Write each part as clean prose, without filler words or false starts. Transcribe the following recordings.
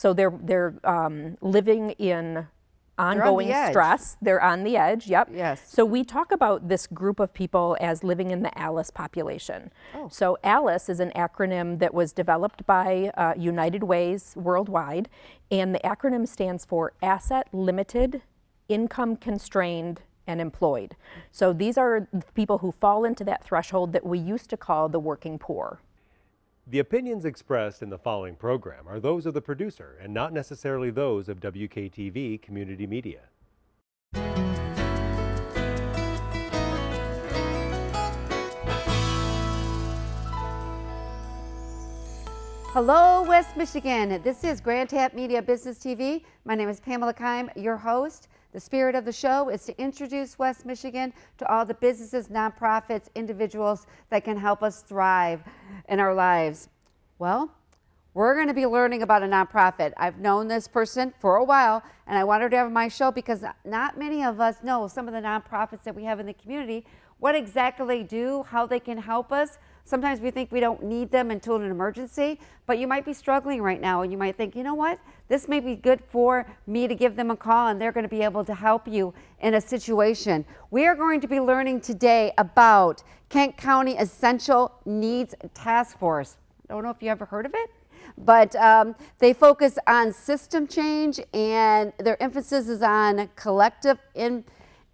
So they're living in ongoing stress. They're on the edge, yep. Yes. So we talk about this group of people as living in the ALICE population. Oh. So ALICE is an acronym that was developed by United Ways worldwide, and the acronym stands for Asset Limited, Income Constrained, and Employed. So these are people who fall into that threshold that we used to call the working poor. The opinions expressed in the following program are those of the producer and not necessarily those of WKTV Community Media. Hello, West Michigan. This is Grand Tap Media Business TV. My name is Pamela Keim, your host. The spirit of the show is to introduce West Michigan to all the businesses, nonprofits, individuals that can help us thrive in our lives. Well, we're going to be learning about a nonprofit. I've known this person for a while, and I wanted to have my show because not many of us know some of the nonprofits that we have in the community, what exactly they do, how they can help us. Sometimes we think we don't need them until an emergency, but you might be struggling right now and you might think, you know what, this may be good for me to give them a call and they're going to be able to help you in a situation. We are going to be learning today about Kent County Essential Needs Task Force. I don't know if you ever heard of it, but they focus on system change and their emphasis is on collective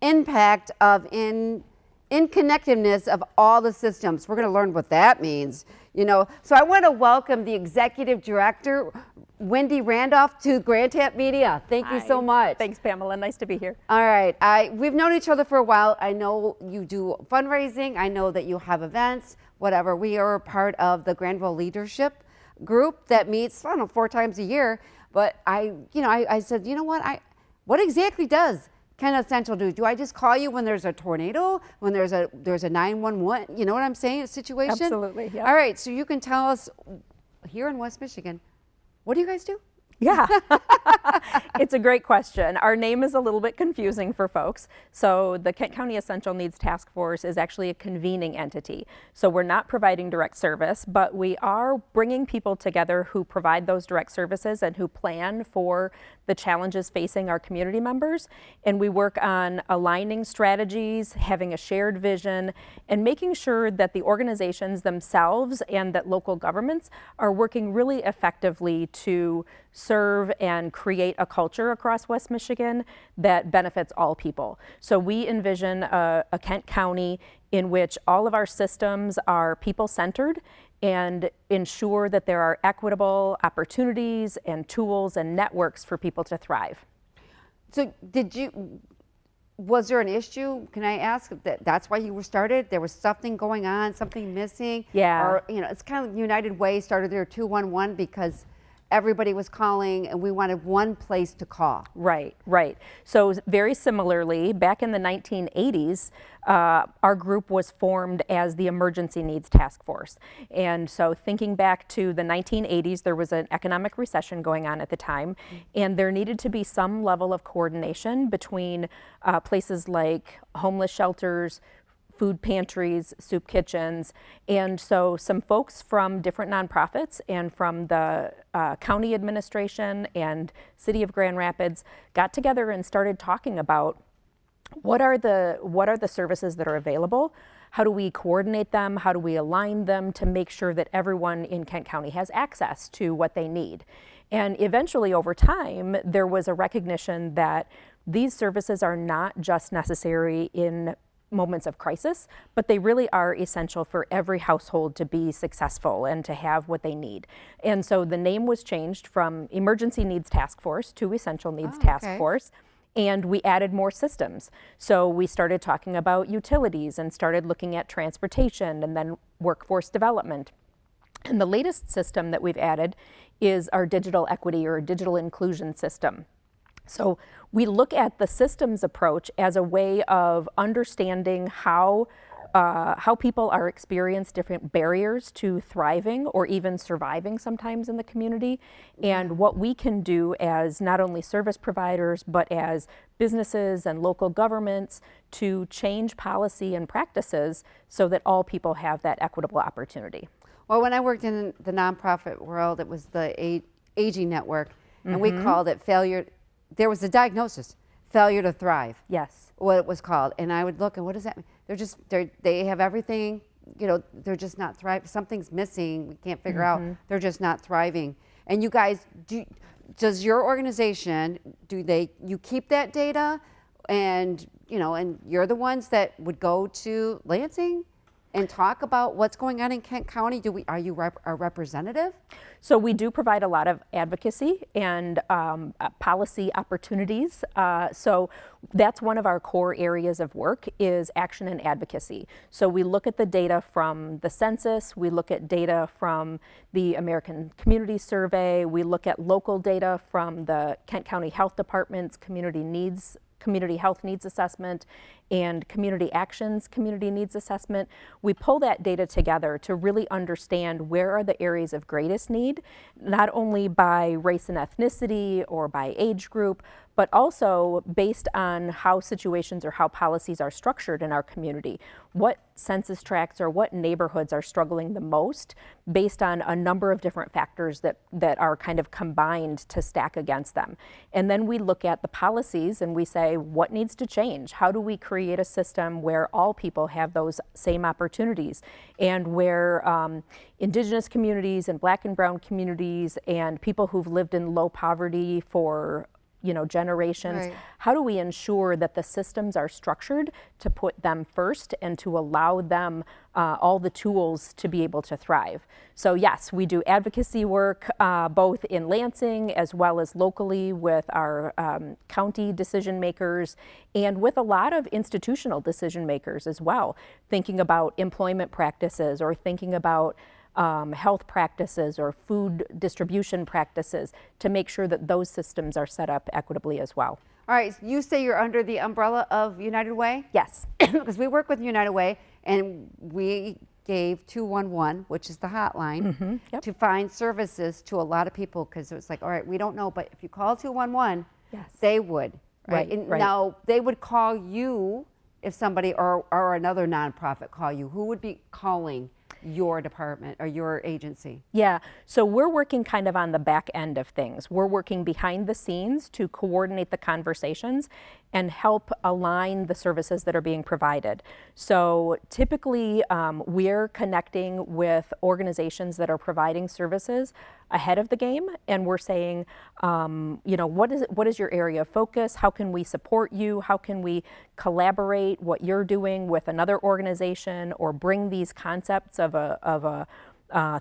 impact of interconnectedness of all the systems. We're going to learn what that means, you know. So I want to welcome the Executive Director, Wende Randall, to Grand Tap Media. Thank you so much. Thanks, Pamela. Nice to be here. All right. We've known each other for a while. I know you do fundraising. I know that you have events, whatever. We are a part of the Grandville leadership group that meets, I don't know, 4 times a year. But I said, you know what exactly does Kent Essential do? Do I just call you when there's a tornado, when there's a 911, you know what I'm saying, a situation? Absolutely, yeah. All right, so you can tell us here in West Michigan, what do you guys do? Yeah, it's a great question. Our name is a little bit confusing for folks. So the Kent County Essential Needs Task Force is actually a convening entity. So we're not providing direct service, but we are bringing people together who provide those direct services and who plan for the challenges facing our community members. And we work on aligning strategies, having a shared vision, and making sure that the organizations themselves and that local governments are working really effectively to serve and create a culture across West Michigan that benefits all people. So we envision a Kent County in which all of our systems are people-centered and ensure that there are equitable opportunities and tools and networks for people to thrive. So was there an issue, can I ask, that's why you were started? There was something going on, something missing? Yeah. Or, you know, it's kind of United Way started their 211 because everybody was calling and we wanted one place to call. Right, right. So very similarly, back in the 1980s, our group was formed as the Emergency Needs Task Force. And so thinking back to the 1980s, there was an economic recession going on at the time, and there needed to be some level of coordination between places like homeless shelters, food pantries, soup kitchens, and so some folks from different nonprofits and from the county administration and city of Grand Rapids got together and started talking about what are the services that are available, how do we coordinate them, how do we align them to make sure that everyone in Kent County has access to what they need. And eventually over time there was a recognition that these services are not just necessary in moments of crisis, but they really are essential for every household to be successful and to have what they need. And so the name was changed from Emergency Needs Task Force to Essential Needs Task Force, and we added more systems. So we started talking about utilities and started looking at transportation and then workforce development. And the latest system that we've added is our digital equity or digital inclusion system. So we look at the systems approach as a way of understanding how people are experiencing different barriers to thriving or even surviving sometimes in the community, and what we can do as not only service providers but as businesses and local governments to change policy and practices so that all people have that equitable opportunity. Well, when I worked in the nonprofit world, it was the Aging Network. and we called it failure. There was a diagnosis, failure to thrive. Yes. What it was called, and I would look and what does that mean? They have everything, you know, they're just not thriving. Something's missing. We can't figure out. They're just not thriving. And you guys, does your organization, you keep that data, and you know, and you're the ones that would go to Lansing and talk about what's going on in Kent County? Are you a representative? So we do provide a lot of advocacy and policy opportunities. So that's one of our core areas of work is action and advocacy. So we look at the data from the census, we look at data from the American Community Survey, we look at local data from the Kent County Health Department's Community Health Needs Assessment and Community Actions Community Needs Assessment. We pull that data together to really understand where are the areas of greatest need, not only by race and ethnicity or by age group, but also based on how situations or how policies are structured in our community. What census tracts or what neighborhoods are struggling the most based on a number of different factors that are kind of combined to stack against them. And then we look at the policies and we say, what needs to change? How do we create a system where all people have those same opportunities and where Indigenous communities and Black and Brown communities and people who've lived in low poverty for generations. Right. How do we ensure that the systems are structured to put them first and to allow them all the tools to be able to thrive? So yes, we do advocacy work both in Lansing as well as locally with our county decision makers and with a lot of institutional decision makers as well, thinking about employment practices or thinking about health practices or food distribution practices to make sure that those systems are set up equitably as well. All right, so you say you're under the umbrella of United Way? Yes. Because we work with United Way and we gave 211, which is the hotline, Yep. to find services to a lot of people because it was like, all right, we don't know, but if you call 211, yes, they would. Right. And right. Now, they would call you if somebody or another nonprofit call you. Who would be calling your department or your agency? Yeah, so we're working kind of on the back end of things. We're working behind the scenes to coordinate the conversations and help align the services that are being provided. So typically we're connecting with organizations that are providing services ahead of the game, and we're saying, what is your area of focus? How can we support you? How can we collaborate what you're doing with another organization or bring these concepts of a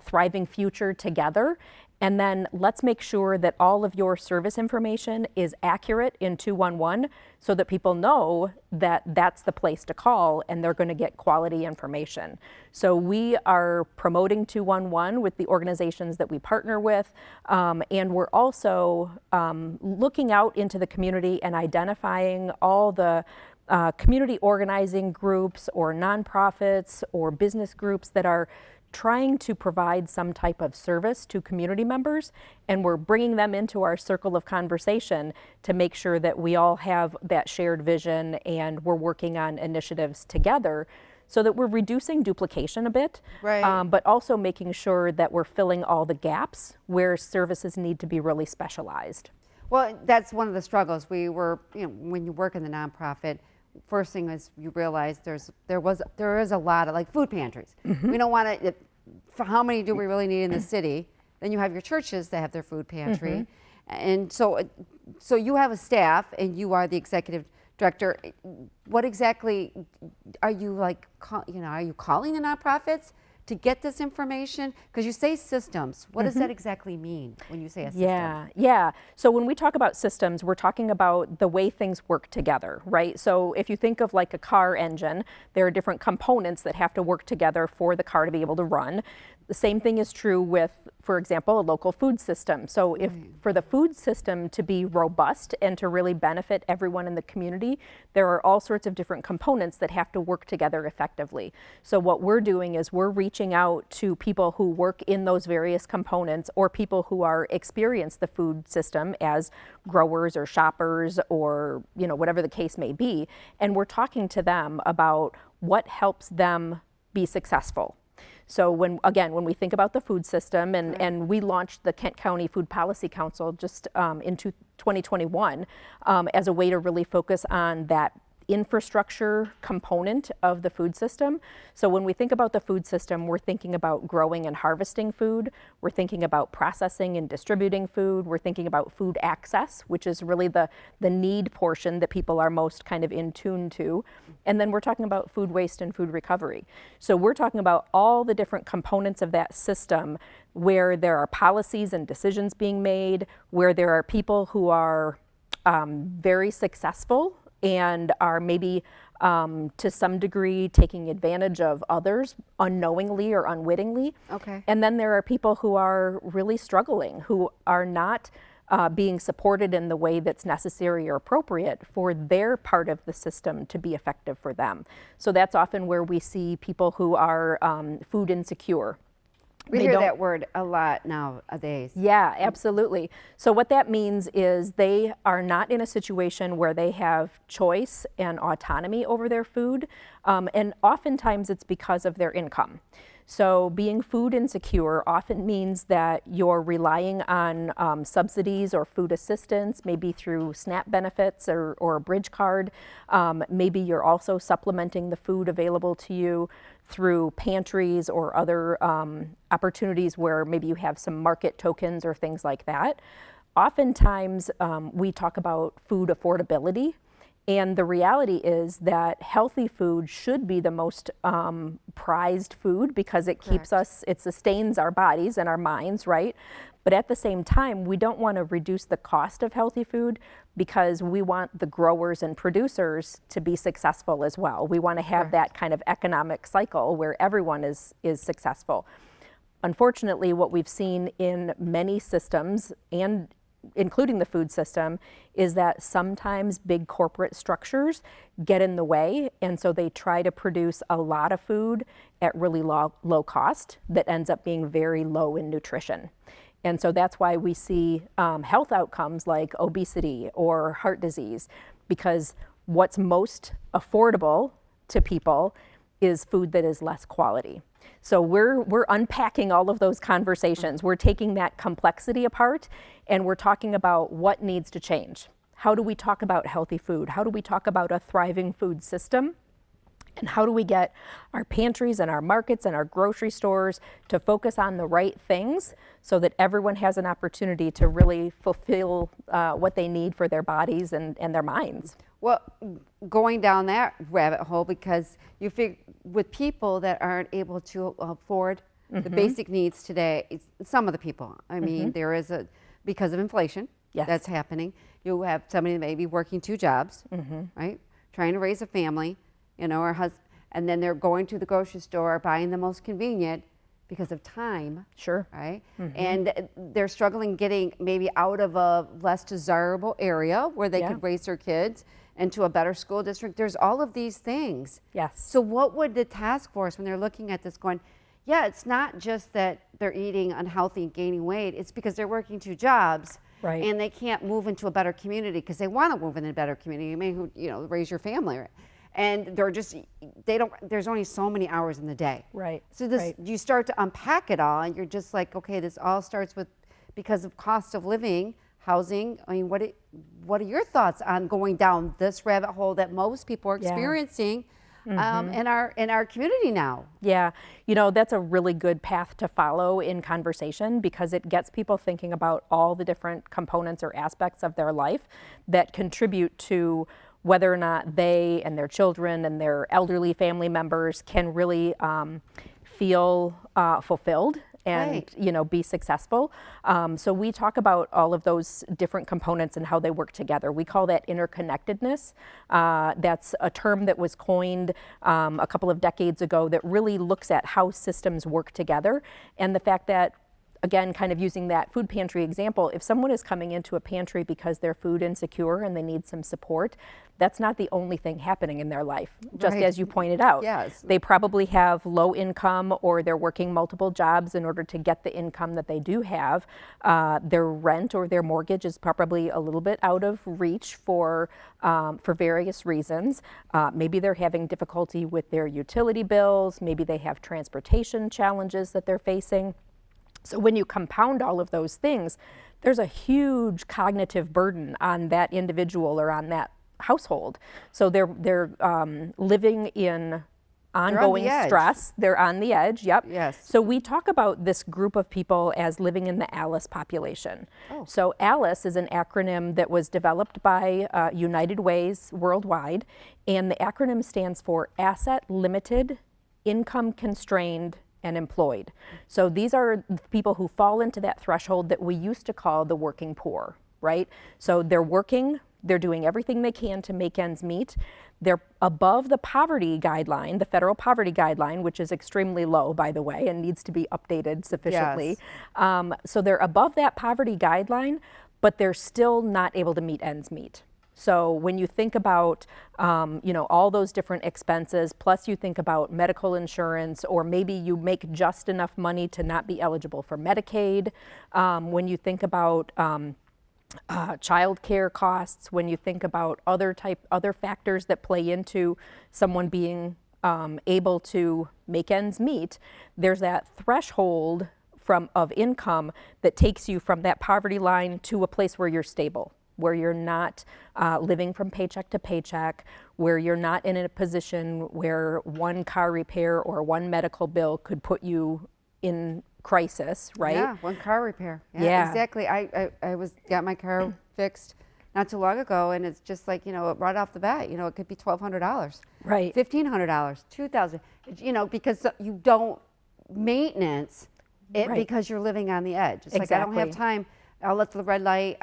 thriving future together? And then let's make sure that all of your service information is accurate in 211 so that people know that that's the place to call and they're going to get quality information. So we are promoting 211 with the organizations that we partner with, and we're also looking out into the community and identifying all the community organizing groups or nonprofits or business groups that are trying to provide some type of service to community members, and we're bringing them into our circle of conversation to make sure that we all have that shared vision and we're working on initiatives together so that we're reducing duplication a bit, right. But also making sure that we're filling all the gaps where services need to be really specialized. Well, that's one of the struggles. We were, when you work in the nonprofit, first thing is you realize there is a lot of like food pantries. We don't want to. How many do we really need in the city? Then you have your churches that have their food pantry, and so you have a staff and you are the executive director. What exactly are you like? Are you calling the nonprofits to get this information? Because you say systems. What does that exactly mean when you say a system? Yeah. So when we talk about systems, we're talking about the way things work together, right? So if you think of like a car engine, there are different components that have to work together for the car to be able to run. The same thing is true with, for example, a local food system. So if for the food system to be robust and to really benefit everyone in the community, there are all sorts of different components that have to work together effectively. So what we're doing is we're reaching out to people who work in those various components or people who are experience the food system as growers or shoppers or whatever the case may be, and we're talking to them about what helps them be successful. So when we think about the food system, and we launched the Kent County Food Policy Council just in 2021 as a way to really focus on that infrastructure component of the food system. So when we think about the food system, we're thinking about growing and harvesting food. We're thinking about processing and distributing food. We're thinking about food access, which is really the need portion that people are most kind of in tune to. And then we're talking about food waste and food recovery. So we're talking about all the different components of that system where there are policies and decisions being made, where there are people who are very successful and are maybe to some degree taking advantage of others unknowingly or unwittingly. Okay. And then there are people who are really struggling, who are not being supported in the way that's necessary or appropriate for their part of the system to be effective for them. So that's often where we see people who are food insecure. We hear that word a lot nowadays. Yeah, absolutely. So what that means is they are not in a situation where they have choice and autonomy over their food, and oftentimes it's because of their income. So being food insecure often means that you're relying on subsidies or food assistance, maybe through SNAP benefits or a bridge card. Maybe you're also supplementing the food available to you through pantries or other opportunities where maybe you have some market tokens or things like that. Oftentimes, we talk about food affordability. And the reality is that healthy food should be the most prized food because it keeps us, it sustains our bodies and our minds, right? But at the same time, we don't want to reduce the cost of healthy food because we want the growers and producers to be successful as well. We want to have that kind of economic cycle where everyone is successful. Unfortunately, what we've seen in many systems, and including the food system, is that sometimes big corporate structures get in the way, and so they try to produce a lot of food at really low cost that ends up being very low in nutrition. And so that's why we see health outcomes like obesity or heart disease, because what's most affordable to people is food that is less quality. So we're unpacking all of those conversations. We're taking that complexity apart and we're talking about what needs to change. How do we talk about healthy food? How do we talk about a thriving food system? And how do we get our pantries and our markets and our grocery stores to focus on the right things so that everyone has an opportunity to really fulfill what they need for their bodies and their minds? Well, going down that rabbit hole, because you figure with people that aren't able to afford the basic needs today, some of the people, I mean, there is because of inflation that's happening. You have somebody maybe working 2 jobs, right? Trying to raise a family, you know, or husband, and then they're going to the grocery store, buying the most convenient because of time. Sure. Right? And they're struggling getting maybe out of a less desirable area where they could raise their kids into a better school district. There's all of these things. Yes. So what would the task force, when they're looking at this, going, yeah, it's not just that they're eating unhealthy and gaining weight, it's because they're working 2 jobs. Right. And they can't move into a better community because they want to move in a better community. You may, you know, raise your family, right? And they're just, there's only so many hours in the day. Right. So this, you start to unpack it all and you're just like, okay, this all starts with, because of cost of living, housing. I mean, what are your thoughts on going down this rabbit hole that most people are experiencing in our community now? Yeah, you know, that's a really good path to follow in conversation because it gets people thinking about all the different components or aspects of their life that contribute to whether or not they and their children and their elderly family members can really feel fulfilled and you know, be successful. So we talk about all of those different components and how they work together. We call that interconnectedness. That's a term that was coined a couple of decades ago that really looks at how systems work together and the fact that again, kind of using that food pantry example, if someone is coming into a pantry because they're food insecure and they need some support, that's not the only thing happening in their life, just Right. as you pointed out. Yes. They probably have low income, or they're working multiple jobs in order to get the income that they do have. Their rent or their mortgage is probably a little bit out of reach for various reasons. Maybe they're having difficulty with their utility bills. Maybe they have transportation challenges that they're facing. So when you compound all of those things, there's a huge cognitive burden on that individual or on that household. So they're living in ongoing edge. stress. They're on the edge. Yep. Yes. So we talk about this group of people as living in the ALICE population. So ALICE is an acronym that was developed by United Ways worldwide, and the acronym stands for Asset Limited, Income Constrained, and Employed. So these are people who fall into that threshold that we used to call the working poor, right? So they're working, they're doing everything they can to make ends meet. They're above the poverty guideline, the federal poverty guideline, which is extremely low, by the way, and needs to be updated sufficiently. Yes. So they're above that poverty guideline, but they're still not able to meet ends meet. So when you think about, all those different expenses, plus you think about medical insurance, or maybe you make just enough money to not be eligible for Medicaid. When you think about child care costs, when you think about other factors that play into someone being able to make ends meet, there's that threshold of income that takes you from that poverty line to a place where you're stable, where you're not living from paycheck to paycheck, where you're not in a position where one car repair or one medical bill could put you in crisis, right? Yeah, one car repair. Yeah. Exactly. I got my car fixed not too long ago, and it's just like, right off the bat, it could be $1,200. Right. $1,500, $2,000, because you don't maintenance it Right. because you're living on the edge. It's like, I don't have Exactly. time. I'll let the red light,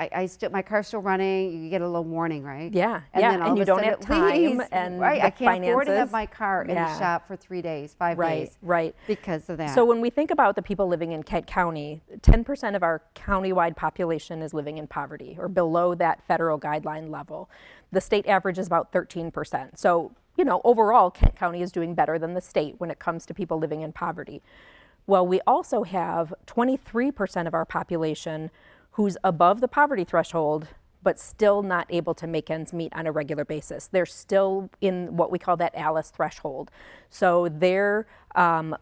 my car's still running, you get a little warning, right? Yeah, And yeah, then all and of you a don't sudden have it time leaves, and right, the I can't afford to have finances. my car in the Yeah. shop for 3 days, 5 Right, days. right. Because of that. So when we think about the people living in Kent County, 10% of our countywide population is living in poverty or below that federal guideline level. The state average is about 13%. So, overall, Kent County is doing better than the state when it comes to people living in poverty. Well, we also have 23% of our population who's above the poverty threshold, but still not able to make ends meet on a regular basis. They're still in what we call that ALICE threshold. So they're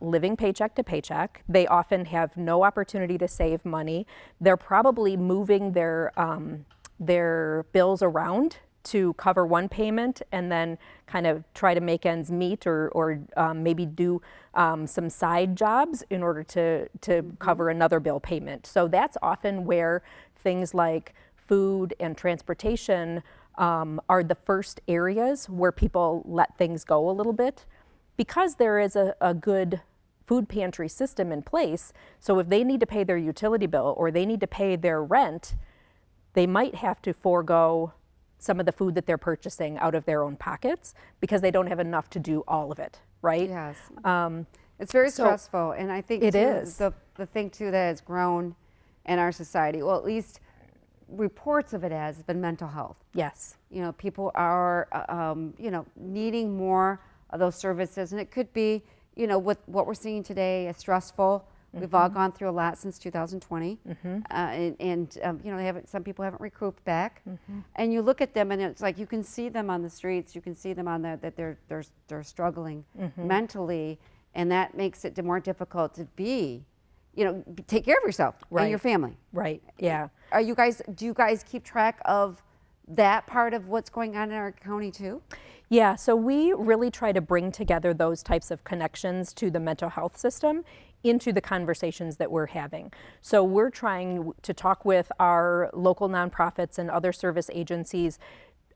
living paycheck to paycheck. They often have no opportunity to save money. They're probably moving their bills around to cover one payment and then kind of try to make ends meet, or maybe do some side jobs in order to cover another bill payment. So that's often where things like food and transportation are the first areas where people let things go a little bit, because there is a good food pantry system in place. So if they need to pay their utility bill or they need to pay their rent, they might have to forego some of the food that they're purchasing out of their own pockets because they don't have enough to do all of it, right? Yes. It's very so stressful, and I think it too, is. the thing too that has grown in our society, well, at least reports of it has been mental health. Yes. People are needing more of those services, and it could be with what we're seeing today is stressful. We've all gone through a lot since 2020, some people haven't recouped back. And you look at them, and it's like you can see them on the streets. You can see them on that they're struggling mentally, and that makes it more difficult to take care of yourself and your family. Right. Yeah. Do you guys keep track of that part of what's going on in our county too? Yeah, so we really try to bring together those types of connections to the mental health system into the conversations that we're having. So we're trying to talk with our local nonprofits and other service agencies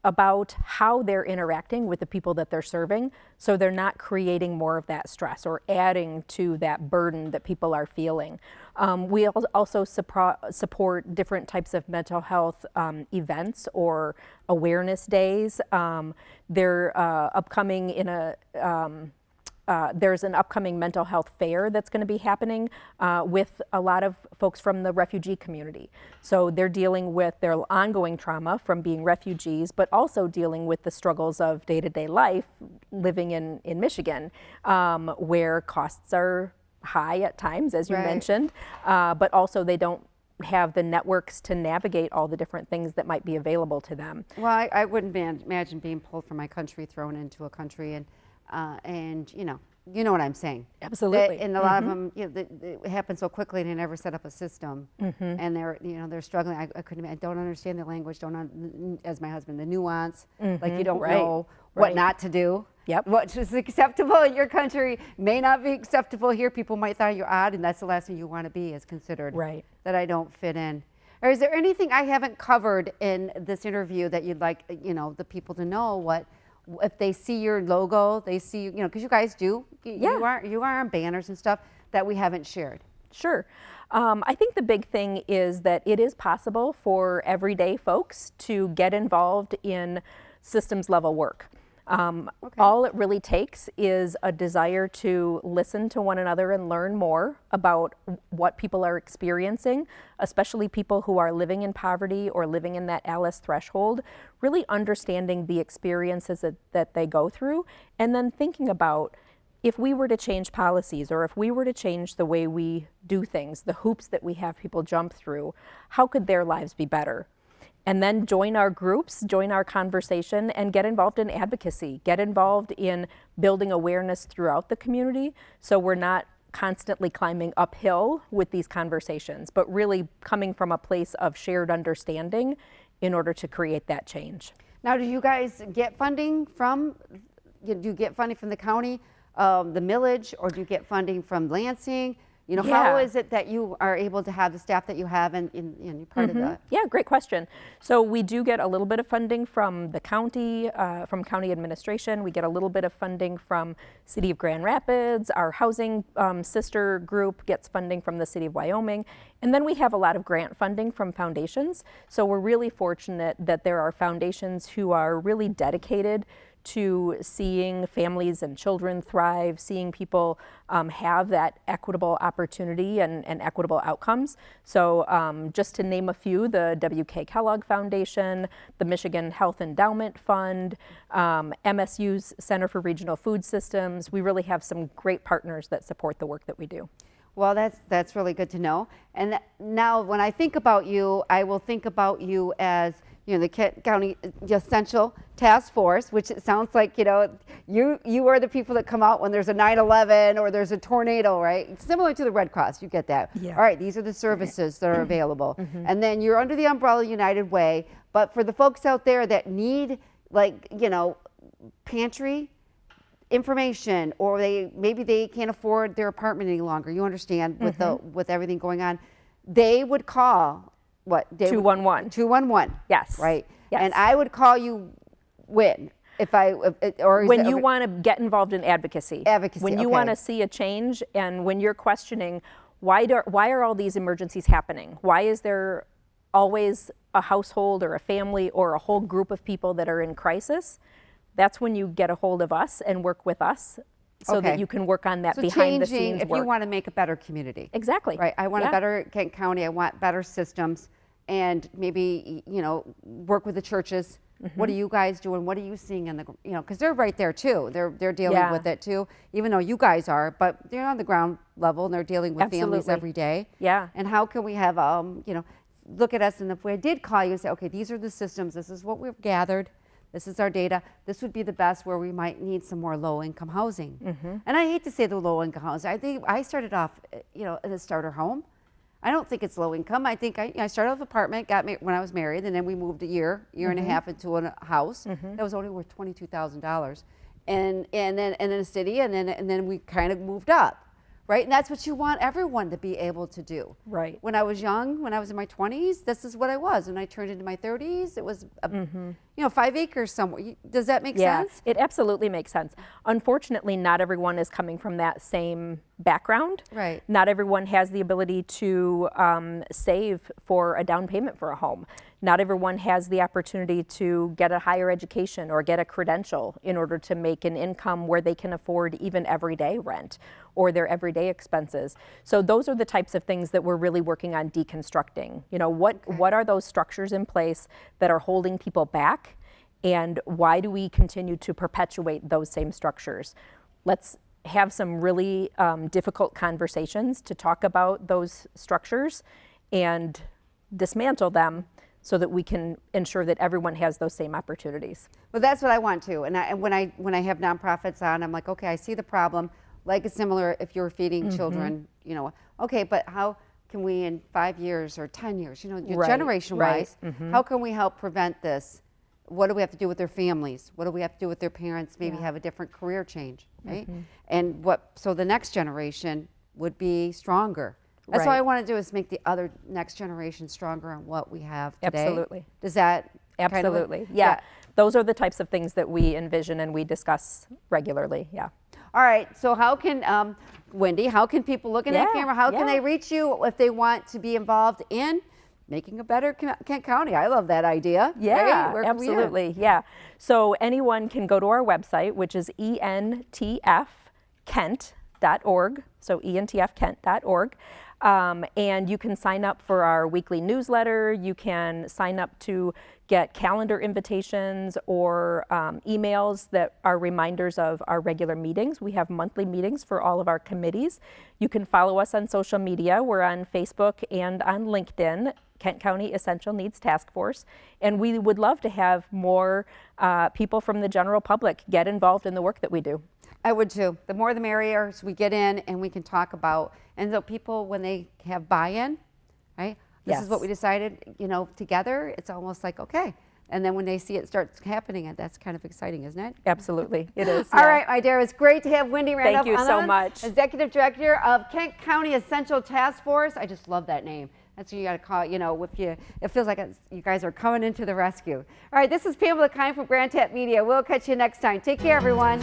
about how they're interacting with the people that they're serving, so they're not creating more of that stress or adding to that burden that people are feeling. We also support different types of mental health events or awareness days. They're upcoming in there's an upcoming mental health fair that's going to be happening with a lot of folks from the refugee community. So they're dealing with their ongoing trauma from being refugees, but also dealing with the struggles of day-to-day life living in Michigan, where costs are high at times, as you mentioned, but also they don't have the networks to navigate all the different things that might be available to them. Well, I wouldn't imagine being pulled from my country, thrown into a country, and you know what I'm saying. Absolutely. And a lot of them, it happens so quickly, and they never set up a system, and they're struggling. I couldn't. I don't understand the language. As my husband, the nuance. Like you don't know what not to do. Yep. What is acceptable in your country may not be acceptable here. People might think you're odd, and that's the last thing you want to be is considered. Right. That I don't fit in. Or is there anything I haven't covered in this interview that you'd like, the people to know? What if they see your logo, they see, because you guys do. You are on banners and stuff that we haven't shared. Sure. I think the big thing is that it is possible for everyday folks to get involved in systems level work. All it really takes is a desire to listen to one another and learn more about what people are experiencing, especially people who are living in poverty or living in that ALICE threshold, really understanding the experiences that they go through, and then thinking about if we were to change policies or if we were to change the way we do things, the hoops that we have people jump through, how could their lives be better? And then join our groups, join our conversation, and get involved in advocacy, get involved in building awareness throughout the community so we're not constantly climbing uphill with these conversations, but really coming from a place of shared understanding in order to create that change. Now, do you guys get funding from, do you get funding from the county, the millage, or do you get funding from Lansing? How is it that you are able to have the staff that you have and you're part of that? Yeah, great question. So we do get a little bit of funding from the county, from county administration. We get a little bit of funding from City of Grand Rapids. Our housing sister group gets funding from the City of Wyoming. And then we have a lot of grant funding from foundations. So we're really fortunate that there are foundations who are really dedicated to seeing families and children thrive, seeing people have that equitable opportunity and equitable outcomes. So just to name a few, the W.K. Kellogg Foundation, the Michigan Health Endowment Fund, MSU's Center for Regional Food Systems. We really have some great partners that support the work that we do. Well, that's really good to know. And now when I think about you, I will think about you as the County Essential Task Force, which it sounds like, you are the people that come out when there's a 9/11 or there's a tornado, right? It's similar to the Red Cross, you get that. Yeah. All right, these are the services that are available. And then you're under the umbrella United Way, but for the folks out there that need pantry information, or maybe they can't afford their apartment any longer, you understand, with everything going on, they would call what? 211. 211. Yes. Right. Yes. And I would call you when? When you want to get involved in advocacy. When you want to see a change, and when you're questioning why are all these emergencies happening? Why is there always a household or a family or a whole group of people that are in crisis? That's when you get a hold of us and work with us so that you can work on that behind the scenes if work. You want to make a better community. Exactly. Right. I want a better Kent County. I want better systems, and maybe work with the churches. What are you guys doing? What are you seeing in the because they're right there too. They're dealing with it too, even though you guys are, but they're on the ground level and they're dealing with families every day. Yeah. And how can we have look at us, and if we did call you and say, okay, these are the systems. This is what we've gathered. This is our data. This would be the best where we might need some more low-income housing. And I hate to say the low-income housing. I think I started off, in a starter home. I don't think it's low-income. I think I started off apartment, got married when I was married, and then we moved a year and a half into a house that was only worth $22,000, and then in a city, and then we kind of moved up. Right, and that's what you want everyone to be able to do. Right. When I was young, when I was in my 20s, this is what I was. When I turned into my 30s, it was, 5 acres somewhere. Does that make sense? Yeah, it absolutely makes sense. Unfortunately, not everyone is coming from that same background. Right. Not everyone has the ability to save for a down payment for a home. Not everyone has the opportunity to get a higher education or get a credential in order to make an income where they can afford even everyday rent or their everyday expenses. So those are the types of things that we're really working on deconstructing. You know, what are those structures in place that are holding people back, and why do we continue to perpetuate those same structures? Let's have some really difficult conversations to talk about those structures and dismantle them so that we can ensure that everyone has those same opportunities. Well, that's what I want to. And when I have nonprofits on, I'm like, okay, I see the problem. Like it's similar if you're feeding children, you know, okay, but how can we in 5 years or 10 years, you know, Right, generation-wise, right. how can we help prevent this? What do we have to do with their families? What do we have to do with their parents? Maybe have a different career change, right? And so the next generation would be stronger. That's what Right. I want to do, is make the other next generation stronger on what we have today. Absolutely. Does that Absolutely. kind of, Yeah. Those are the types of things that we envision and we discuss regularly. Yeah. All right, so how can, Wendy, how can people look in that Yeah, camera, how can yeah. they reach you if they want to be involved in making a better Kent County? I love that idea. Yeah, right? Where can we at? absolutely. Yeah. So anyone can go to our website, which is entfkent.org. So entfkent.org. And you can sign up for our weekly newsletter. You can sign up to get calendar invitations or emails that are reminders of our regular meetings. We have monthly meetings for all of our committees. You can follow us on social media. We're on Facebook and on LinkedIn, Kent County Essential Needs Task Force. And we would love to have more people from the general public get involved in the work that we do. I would too. The more the merrier, so we get in and we can talk about, and so people, when they have buy-in, right? This is what Yes. we decided, you know, together, it's almost like, okay. And then when they see it starts happening, that's kind of exciting, isn't it? Absolutely, it is. All yeah. right, my dear, it's great to have Wende Randall Thank you so much. Executive Director of Kent County Essential Task Force. I just love that name. That's what you got to call it, you know, it feels like you guys are coming into the rescue. All right, this is Pamela Keim from Grandville Media. We'll catch you next time. Take care, everyone.